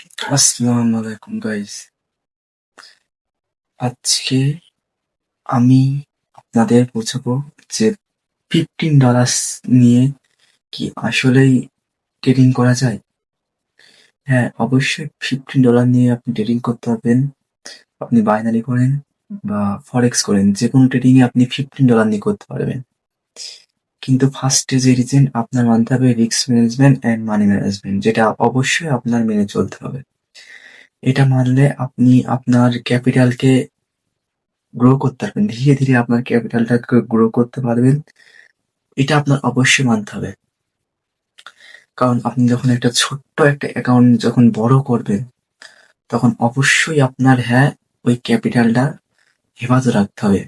আসসালামু আলাইকুম গাইস। আজকে আমি আপনাদের বোঝাবো যে $15 নিয়ে কি আসলেই ট্রেডিং করা যায়। হ্যাঁ, অবশ্যই $15 নিয়ে আপনি ট্রেডিং করতে পারবেন। আপনি বাইনারি করেন বা ফরেক্স করেন, যে কোনো ট্রেডিং এ আপনি $15 নিয়ে করতে পারবেন। কিন্তু ফার্স্টে যে রিজন আপনার মানতে হবে risk management and money management, যেটা অবশ্যই আপনার মেনে চলতে হবে। এটা মানলে আপনি আপনার ক্যাপিটালকে গ্রো করতে পারবেন। ধীরে ধীরে আপনার ক্যাপিটালটাকে গ্রো করতে পারবেন। এটা আপনার অবশ্যই মানতে হবে। কারণ আপনি যখন একটা ছোট্ট একটা অ্যাকাউন্ট যখন বড় করবেন, তখন অবশ্যই আপনার ওই ক্যাপিটালটা হেফাজত রাখতে হবে।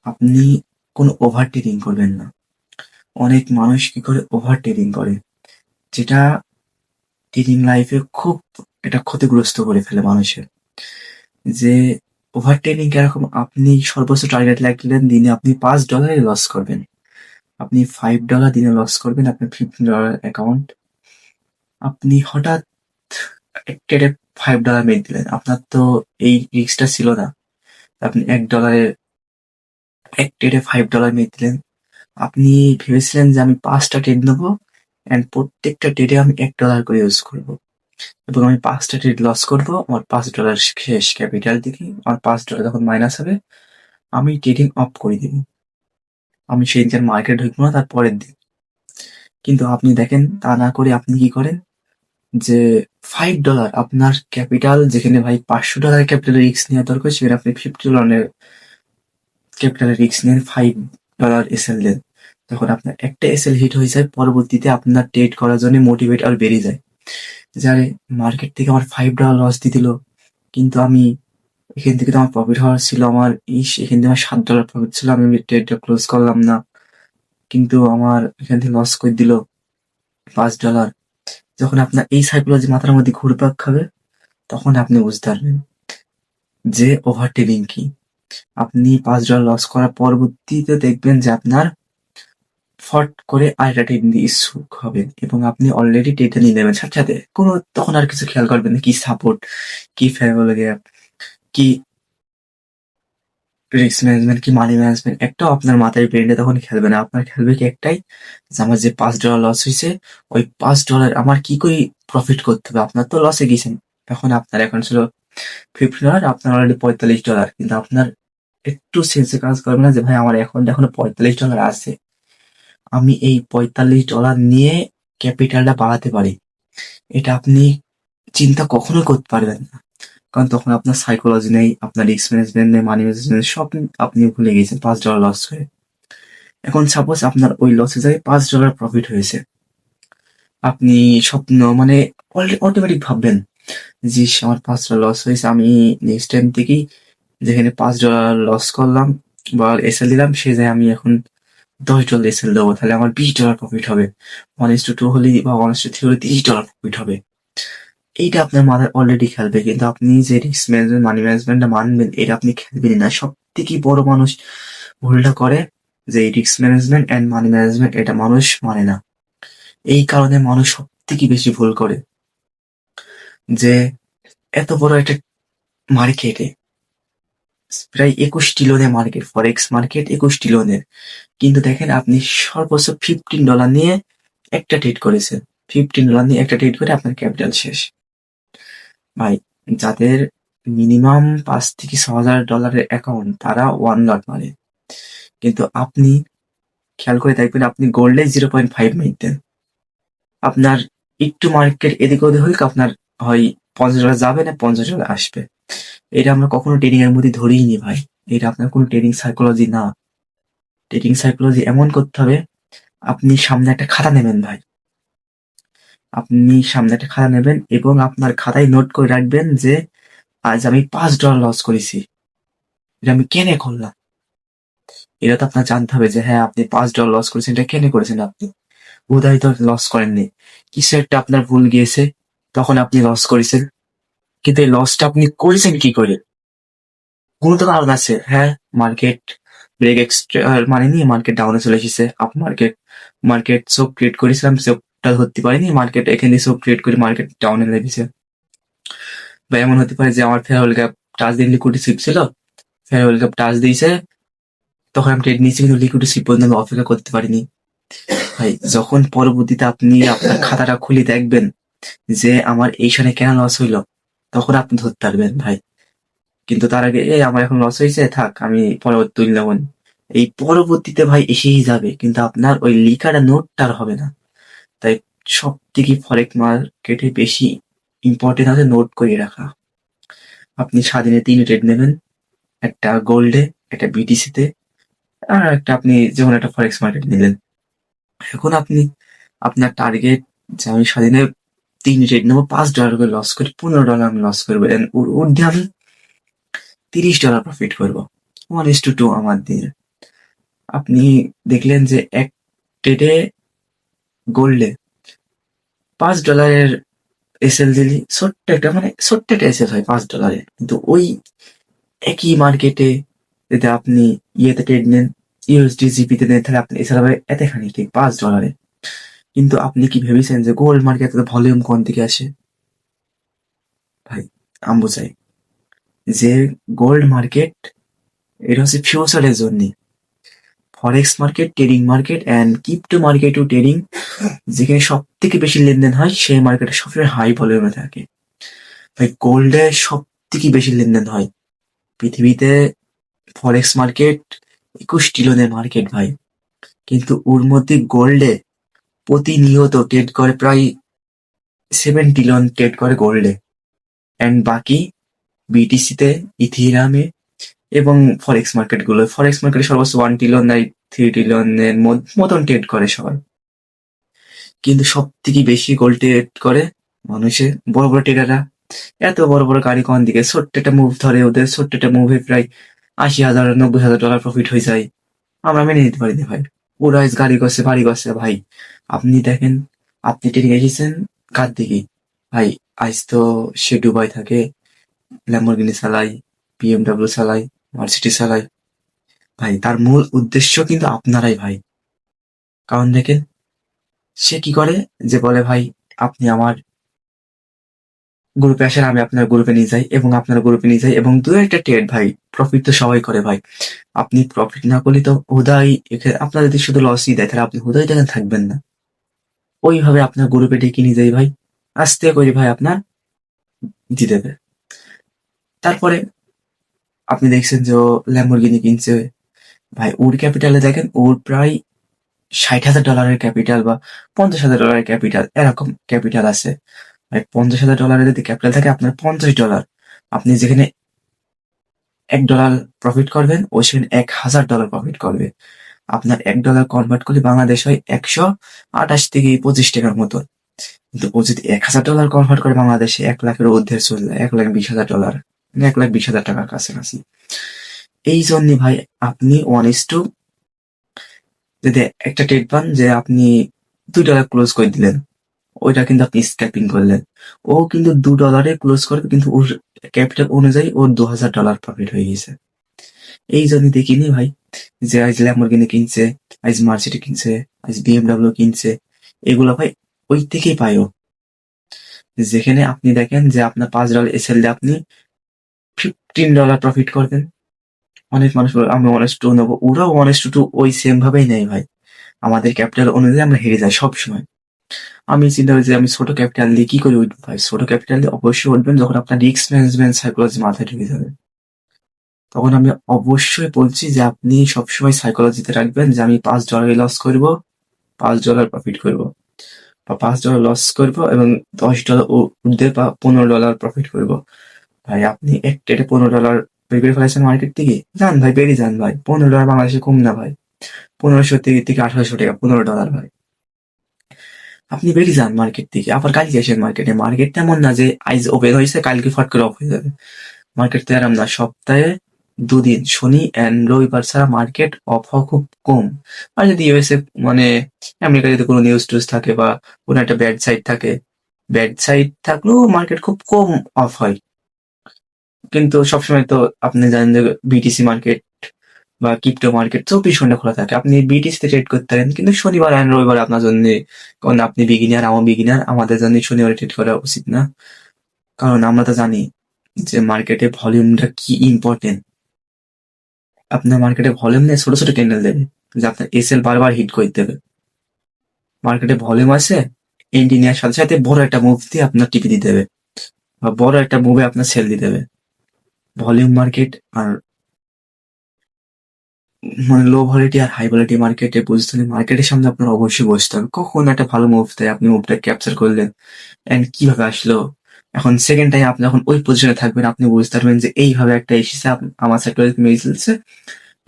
আপনি কোনো ওভার ট্রেডিং করবেন না। অনেক মানুষ কি করে ওভার ট্রেডিং করে, যেটা ট্রেডিং লাইফে খুব এটা ক্ষতিগ্রস্ত করে ফেলে মানুষের। যে ওভার ট্রেডিং কিরকম, আপনি সর্বোচ্চ টার্গেট রাখলেন দিনে আপনি $5 লস করবেন। আপনি $5 দিনে লস করবেন আপনার $15 অ্যাকাউন্ট। আপনি হঠাৎ ট্রেডে $5 মেরে দিলেন। আপনার তো এই রিস্কটা ছিল না। আপনি $1 এক ট্রেডে $5 মেরে দিলেন। আপনি ভেবেছিলেন যে আমি 5টা ট্রেড নেবো এন্ড প্রত্যেকটা ট্রেডে আমি $1 করে ইউজ করবো এবং আমি 5টা ট্রেড লস করবো। আমার $5 শেষ ক্যাপিটাল থেকে। আমার $5 যখন মাইনাস হবে, আমি ট্রেডিং অফ করে দিব। আমি সেই দিন মার্কেট ঢুকবো না তার পরের দিন। কিন্তু আপনি দেখেন তা না করে আপনি কি করেন, যে $5 আপনার ক্যাপিটাল, যেখানে ভাই $500 ক্যাপিটাল রিস্ক নেওয়া দরকার, সেখানে আপনি $50 ক্যাপিটাল রিস্ক নেন, $5 এসএল দেন। তখন আপনার একটা এসএল হিট হয়ে যায়, পরবর্তীতে আপনার ট্রেড করার জন্য মোটিভেট আর বেড়ে যায়। যারে মার্কেট থেকে আমার $5 লস দিয়ে দিল, কিন্তু আমি এখান থেকে তো আমার প্রফিট হওয়ার ছিল, আমার এখান থেকে আমার $7 প্রফিট ছিল, আমি ট্রেডটা ক্লোজ করলাম না, কিন্তু আমার এখান থেকে লস করে দিল $5। যখন আপনার এই সাইকোলজি মাথার মধ্যে ঘুরপাক খাবে, তখন আপনি বুঝতে পারবেন যে ওভার ট্রেডিং কি। আপনি $5 লস করার পরবর্তীতে দেখবেন যে আপনার ফট করে আরেকটা ট্রেড দিয়ে সুখ হবে এবং আপনি অলরেডি ট্রেডটা নিয়ে নেবেন সাথে সাথে। কোনো তখন আর কিছু খেয়াল করবেন না, কি সাপোর্ট, কি ফেভারেবল গ্যাপ, কি রিস্ক ম্যানেজমেন্ট, কি মানি ম্যানেজমেন্ট, একটাও আপনার মাথায় ব্রেনে তখন খেলবে না। আপনার খেলবে কি একটাই, যে আমার যে $5 লস হয়েছে, ওই $5 আমার কি করে প্রফিট করতে হবে। আপনার তো লসে গেছেন, এখন আপনার এখন ছিল $50, আপনার অলরেডি $45, কিন্তু আপনার একটু সেন্সে কাজ করবে না যে ভাই আমার অ্যাকাউন্টে এখনো $45 আছে, আমি এই $45 নিয়ে ক্যাপিটালটা বাড়াতে পারি। এটা আপনি চিন্তা কখনো করতে পারবেন না। কারণ তখন আপনার সাইকোলজি নেই, আপনার রিস্ক ম্যানেজমেন্ট নেই, মানি ম্যানেজমেন্ট, সব আপনি ভুলে গেছেন $5 লস হয়ে। এখন সাপোজ আপনার ওই লসে যায় $5 প্রফিট হয়েছে, আপনি স্বপ্ন মানে অটোমেটিক ভাববেন যে ইস, আমার $5 লস হয়েছে, আমি নেক্সট টাইম থেকেই যেখানে $5 লস করলাম বা এসএল দিলাম, সে যায় আমি এখন $10 এসএল দেবো, তাহলে আমার $20 প্রফিট হবে। 1:2 হলে বা 1:3 হলে $30 প্রফিট হবে। এইটা আপনার মাথায় অলরেডি খেলবে, কিন্তু আপনি যে রিস্ক ম্যানেজমেন্ট মানি ম্যানেজমেন্টটা মানবেন, এটা আপনি খেলবেনই না। সব থেকে বড় মানুষ ভুলটা করে যে এই risk management and money management, এটা মানুষ মানে না। এই কারণে মানুষ সব থেকে বেশি ভুল করে, যে এত বড় একটা মার্কেটে প্রায় 21 ট্রিলিয়নের মার্কেট, ফরেক্স মার্কেট 21 ট্রিলিয়নের, কিন্তু দেখেন আপনি সর্বোচ্চ $15 নিয়ে একটা ট্রেড করেছেন। $15 নিয়ে একটা ট্রেড করে আপনার ক্যাপিটাল শেষ। ভাই, যাদের মিনিমাম $5,000 থেকে $6,000 অ্যাকাউন্ট, তারা 1 লাখ মারে। কিন্তু আপনি খেয়াল করে দেখবেন, আপনি গোল্ডে 0.5 মারতেন, আপনার একটু মার্কেট এদিক ওদিক হলে আপনার হয় $50 যাবে না $50 আসবে। এটা আমরা কখনো ট্রেডিং এর মধ্যে ধরেই নি ভাই। এটা আপনার কোনো ট্রেডিং সাইকোলজি না। ট্রেডিং সাইকোলজি এমন করতে হবে, আপনি সামনে একটা খাতা নেবেন ভাই। আপনি সামনে একটা খাতা নেবেন এবং আপনার খাতায় নোট করে রাখবেন যে আজ আমি $5 লস করেছি। এটা আমি কেন করলাম? এটা তো আপনার জানতে হবে যে হ্যাঁ, আপনি $5 লস করেছেন, এটা কেন করেছেন আপনি? হুদাই তো লস করেননি। কিছু একটা আপনার ভুল গিয়েছে, তখন আপনি লস করেছেন। কিন্তু এই লসটা আপনি করেছেন কি করে? কোনো তো কারণ আছে। হ্যাঁ, মার্কেট ব্রেক এক্সট্রা মানে নিয়ে মার্কেট ডাউনে চলে এসেছে। আপ মার্কেট মার্কেট চোখ ক্রিয়েট করেছিলাম, চোখটা ধরতে পারিনি, মার্কেট এখানে চোখ ক্রিয়েট করে মার্কেট ডাউনে লেগেছে। বা এমন হতে পারে যে আমার ফেয়ারওয়েল ক্যাপ টাচ দিয়ে লিকুইডিটি সুইপ ছিল, ফেয়ারওয়েল ক্যাপ টাচ দিয়েছে, তখন আমি ট্রেড নিয়েছি কিন্তু লিকুইডিটি সুইপ পর্যন্ত আমি অপেক্ষা করতে পারিনি। ভাই যখন পরবর্তীতে আপনি আপনার খাতাটা খুলে দেখবেন যে আমার এইখানে কেন লস হইলো, তখন আপনি ধরতে পারবেন ভাই। কিন্তু তার আগে আমার এখন লস হয়েছে, থাক আমি পরবর্তী তুলে নেব। এই পরবর্তীতে ভাই এসেই যাবে, কিন্তু আপনার ওই লিখাটা নোটটা আর হবে না। তাই সব থেকে ফরেক্স মার্কেটে বেশি ইম্পর্টেন্ট আছে নোট করে রাখা। আপনি স্বাধীনে 3 ট্রেড নেবেন, একটা গোল্ডে, একটা বিটিসিতে, আর একটা আপনি যেমন একটা ফরেক্স মার্কেট নিলেন। এখন আপনি আপনার টার্গেট যে আমি স্বাধীনে 3 ট্রেড নেবো, $5 করে লস করে $15 আমি লস করবো, ওর ঊর্ধ্বে আমি $30 প্রফিট করবো। 1:2 আমার দিয়ে আপনি দেখলেন যে এক ট্রেডে গোল্ডে $5 এসএল দিলি, ছোট্ট একটা এসএল হয় $5, কিন্তু ওই একই মার্কেটে যদি আপনি ইয়েতে ট্রেড নেন, ইউএসডি জিপিতে নেন, তাহলে আপনি এসএল হবে এতখানি, ঠিক $5। কিন্তু আপনি কি ভেবেছেন যে গোল্ড মার্কেটে ভলিউম কোন থেকে আসে? ভাই আমি বোঝাই যে গোল্ড মার্কেট এটা হচ্ছে ফিউচারের জন্য। Forex market, trading market and crypto মার্কেটও ট্রেডিং, যেখানে সব থেকে বেশি লেনদেন হয় সেই মার্কেটে সবসময় হাই ভলিউমে থাকে। ভাই গোল্ডে সব থেকে বেশি লেনদেন হয় পৃথিবীতে। ফরেক্স মার্কেট 21 ট্রিলিয়নের মার্কেট ভাই, কিন্তু ওর মধ্যে গোল্ডে প্রতিনিয়ত ট্রেড করে প্রায় 7 ট্রিলিয়ন ট্রেড করে গোল্ডে, অ্যান্ড বাকি বিটিসিতে, ইথিরিয়ামে এবং ফরেক্স মার্কেটে সর্বোচ্চ 1 ট্রিলিয়ন 3 ট্রিলিয়নের মতন ট্রেড করে সবাই। কিন্তু সব থেকে বেশি গোল্ড ট্রেড করে মানুষের বড় বড় ট্রেডাররা। এত বড় বড় গাড়ি কোন দিকে ছোট্ট একটা মুভ ধরে, ওদের ছোট্ট একটা মুভে প্রায় $80,000 $90,000 প্রফিট হয়ে যায়। আমরা মেনে নিতে পারি না ভাই। ওরা আজ গাড়ি করছে, বাড়ি করছে ভাই। আপনি দেখেন, আপনি ট্রেনিং এসেছেন কার দিকে? ভাই আজ তো সে দুবাই থাকে, ল্যাম্বরগিনি চালাই, বিএমডাব্লিউ চালাই, মার্সিডিজ চালাই। ভাই তার মূল উদ্দেশ্য কিন্তু আপনারাই ভাই। কারণ দেখেন সে কি করে, যে বলে ভাই আপনি আমার গ্রুপে আসেন, আমি আপনার গ্রুপে নিয়ে যাই এবং আপনার গ্রুপে নিয়ে যাই, এবং দু একটা ট্রেড ভাই প্রফিট তো সবাই করে ভাই। আপনি প্রফিট না করলে তো হুদাই আপনার যদি শুধু লসই দেয়, তাহলে আপনি হুদাই দেখেন থাকবেন না। ওইভাবে আপনার গ্রুপে ডেকে নিয়ে যাই ভাই, আস্তে করে ভাই আপনার দিয়ে দেবে। তারপরে আপনি দেখছেন যে ও ল্যাম্বরগিনি কিনছে, ভাই ওর ক্যাপিটালে দেখেন ওর প্রায় $60,000 ক্যাপিটাল বা $50,000 ক্যাপিটাল, এরকম ক্যাপিটাল আছে ভাই। $50,000 যদি ক্যাপিটাল থাকে, আপনার $50, আপনি যেখানে $1 প্রফিট করবেন, ও সেখানে $1,000 প্রফিট করবে। আপনার $1 কনভার্ট করলে বাংলাদেশ হয় 128 থেকে 25 টাকার মতো। কিন্তু ও যদি $1,000 কনভার্ট করে বাংলাদেশে 1 লাখের ঊর্ধ্বে চলে যায়, $1,20,000, মানে $1,20,000 কাছাকাছি। এই জন্য ভাই আপনি 1:2, যদি একটা ট্রেড পান যে আপনি $2 ক্লোজ করে দিলেন, ওইটা কিন্তু আপনি স্ক্যাপিং করলেন। ও কিন্তু $2 ক্লোজ করবে, কিন্তু ওর ক্যাপিটাল অনুযায়ী ওর $2,000 প্রফিট হয়ে গেছে। এই জন্য দেখিনি ভাই যে আজ ল্যাম্বরগিনি কিনছে, আজ মার্সিডিজ কিনছে, আজ বিএমডাব্লিউ কিনছে, এগুলো ভাই ওই থেকেই পায় ও। যেখানে আপনি দেখেন যে আপনার $5 এসএল দিয়ে আপনি $15 প্রফিট করবেন। অনেক মানুষ বলে আমি 1:2 নেবো, ওরাও 1:2 ওই সেম ভাবেই নেয় ভাই। আমাদের ক্যাপিটাল অনুযায়ী আমরা হেরে যাই সবসময়। আমি চিন্তা করি যে আমি ছোট ক্যাপিটাল দিয়ে কি করে উঠবো ভাই? ছোট ক্যাপিটাল দিয়ে অবশ্যই উঠবেন যখন আপনার রিস্ক ম্যানেজমেন্ট সাইকোলজি মাথায় ঢুকে যাবে। তখন আমি অবশ্যই বলছি যে আপনি সবসময় সাইকোলজিতে রাখবেন যে আমি $5 লস করবো, $5 প্রফিট করবো, বা $5 লস করবো এবং $10 উঠবে বা $15 প্রফিট করবো। ভাই আপনি এক ট্রেডে $15 বের করে ফেলেছেন মার্কেট থেকে, যান ভাই বেরিয়ে যান ভাই। $15 বাংলাদেশে কম না ভাই, 1500 থেকে 1800 টাকা $15 ভাই। আপনি বেরিয়ে যান মার্কেট থেকে, আবার কালকে আসেন মার্কেটে। মার্কেট তেমন না যে আজ ওপেন হয়েছে কালকে ফট করে অফ হয়ে যাবে। মার্কেট তো এরম না, সপ্তাহে 2 দিন শনি অ্যান্ড রবিবার ছাড়া মার্কেট অফ হওয়া খুব কম। আর যদি ইউএসএ মানে আমেরিকা যদি কোনো নিউজ টিউজ থাকে বা কোনো একটা ব্যাড সাইড থাকলেও মার্কেট খুব কম অফ হয়। কিন্তু সবসময় তো আপনি জানেন যে বিটিসি মার্কেট বা ক্রিপ্টো মার্কেট 24 ঘন্টা খোলা থাকে। আপনি বিটিসিতে ট্রেড করতে পারেন, কিন্তু শনিবার আর রবিবার আপনার জন্য, কারণ আপনি বিগিনার, আমার বিগিনার, আমাদের জন্য শনিবারে ট্রেড করা উচিত না। কারণ আমরা তো জানি যে মার্কেটে ভলিউমটা কি ইম্পর্টেন্ট। আপনার মার্কেটে ভলিউম নিয়ে ছোট ছোট ক্যান্ডেল দেবে, যে আপনার এসএল বারবার হিট করে দেবে। মার্কেটে ভলিউম আছে, এন্ট্রি নেওয়ার সাথে সাথে বড় একটা মুভ দিয়ে আপনার টিপি দিতে হবে, বা বড় একটা মুভে আপনার সেল দিতে হবে। ভলিউম মার্কেট আর মানে লো ভলিটি আর হাই ভলিটি মার্কেটে বুঝতে হলে মার্কেটের সামনে আপনার অবশ্যই বসতে হবে। কখন একটা ভালো মুভ দেয়, আপনি মুভটা ক্যাপচার করলেন এন্ড কিভাবে আসলো। এখন সেকেন্ড টাইম আপনি যখন ওই পজিশনে থাকবেন, আপনি বুঝতে পারবেন যে এইভাবে একটা এসেছে, আমার সেক্টরে মেরে চলছে,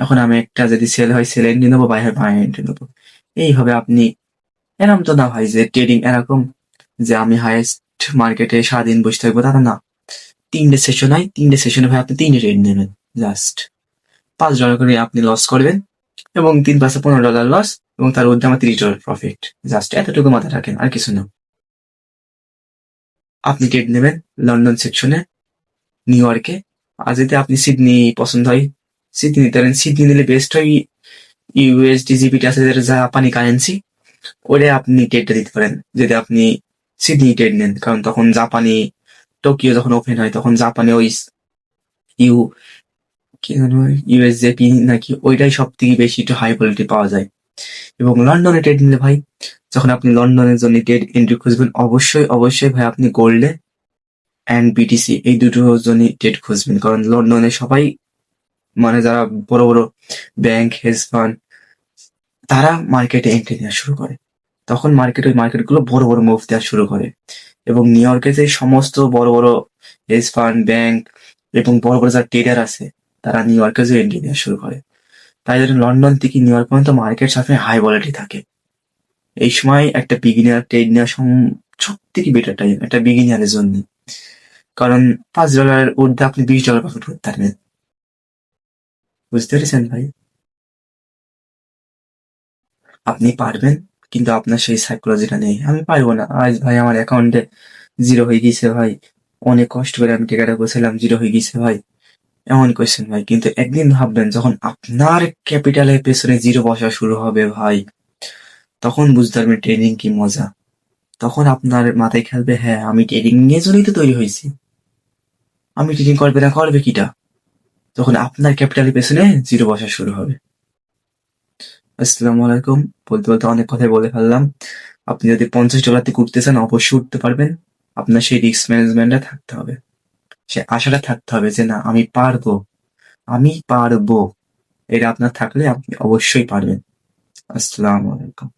এখন আমি একটা যদি সেল হয় সেল এন্ট্রি নেবো, বাই হয় বাই এন্ট্রি নেবো। এইভাবে আপনি, এরকম তো না ভাই যে ট্রেডিং এরকম যে আমি হাইয়েস্ট মার্কেটে সারাদিন বসে থাকবো, তা তো না। 3টে সেশন হয়, 3টে সেশনে ভাই আপনি 3টে ট্রেড নেবেন। জাস্ট $5 করে আপনি লস করবেন, এবং 3 পাশে $15 লস, এবং তার মধ্যে আমার $30 প্রফিট। জাস্ট এতটুকু মাথায় রাখেন, আর কিছু না। আপনি ট্রেড নেবেন লন্ডন সেকশনে, নিউ ইয়র্কে। আর যদি আপনি সিডনি পছন্দ হয়, সিডনি নিতে পারেন। সিডনি নিলে বেস্ট হয় ইউএসডি জিবিটি আছে, যেটা জাপানি কারেন্সি, ওরে আপনি ট্রেডটা দিতে পারেন যদি আপনি সিডনি ট্রেড নেন। কারণ তখন জাপানি টোকিও যখন ওপেন হয়, তখন জাপানে ওই ইউ কি যেন ইউএসজেপি নাকি, ওইটাই সব থেকে বেশি একটু হাই কোয়ালিটি পাওয়া যায়। এবং লন্ডনে ট্রেড নিলে ভাই, যখন আপনি লন্ডনের জন্য ট্রেড এন্ট্রি খুঁজবেন, অবশ্যই অবশ্যই ভাই আপনি গোল্ডে অ্যান্ড বিটিসি এই দুটোর জন্য ট্রেড খুঁজবেন। কারণ লন্ডনে সবাই, মানে যারা বড় বড় ব্যাংক, হেজ ফান্ড, তারা মার্কেটে এন্ট্রি নেওয়া শুরু করে। তখন ওই মার্কেটগুলো বড় বড় মুভ দেওয়া শুরু করে। এবং নিউ ইয়র্কে যে সমস্ত বড় বড় হেজ ফান্ড, ব্যাংক এবং বড় বড় যারা ট্রেডার আছে, তারা নিউ ইয়র্কে যে এন্ট্রি নেওয়া শুরু করে। তাই জন্য লন্ডন থেকে নিউ ইয়র্ক পর্যন্ত মার্কেট সবসময় হাই ভলিটি থাকে। এই সময় একটা বিগিনার ট্রেড নেওয়া সব থেকে বেটার টাইম একটা বিগিনারের জন্য। কারণ $5 ঊর্ধ্বে আপনি $20 প্রফিট করতে পারবেন। বুঝতে পেরেছেন ভাই? আপনি পারবেন, কিন্তু আপনার সেই সাইকোলজিটা নেই। আমি পারবো না, আজ ভাই আমার অ্যাকাউন্টে জিরো হয়ে গেছে ভাই, অনেক কষ্ট করে আমি টাকাটা বসেছিলাম, জিরো হয়ে গেছে ভাই, এমন কোয়েশ্চেন ভাই। কিন্তু একদিন ভাববেন যখন আপনার ক্যাপিটালের পেছনে জিরো বসা শুরু হবে ভাই, তখন বুঝতে পারবেন ট্রেডিং কি মজা। তখন আপনার মাথায় খেলবে, হ্যাঁ আমি ট্রেডিং এর জন্যই তো তৈরি হয়েছি, আমি ট্রেডিং করবে না করবে কিটা, তখন আপনার ক্যাপিটালের পেছনে জিরো বসা শুরু হবে। আসসালামু আলাইকুম। বলতে বলতে অনেক কথাই বলে ফেললাম। আপনি যদি $50 থেকে উঠতে চান, অবশ্যই উঠতে পারবেন। আপনার সেই রিস্ক ম্যানেজমেন্টটা থাকতে হবে, সে আশাটা থাকতে হবে যে না আমি পারবো, আমি পারবো। এটা আপনার থাকলে আপনি অবশ্যই পারবেন। আসসালামু আলাইকুম।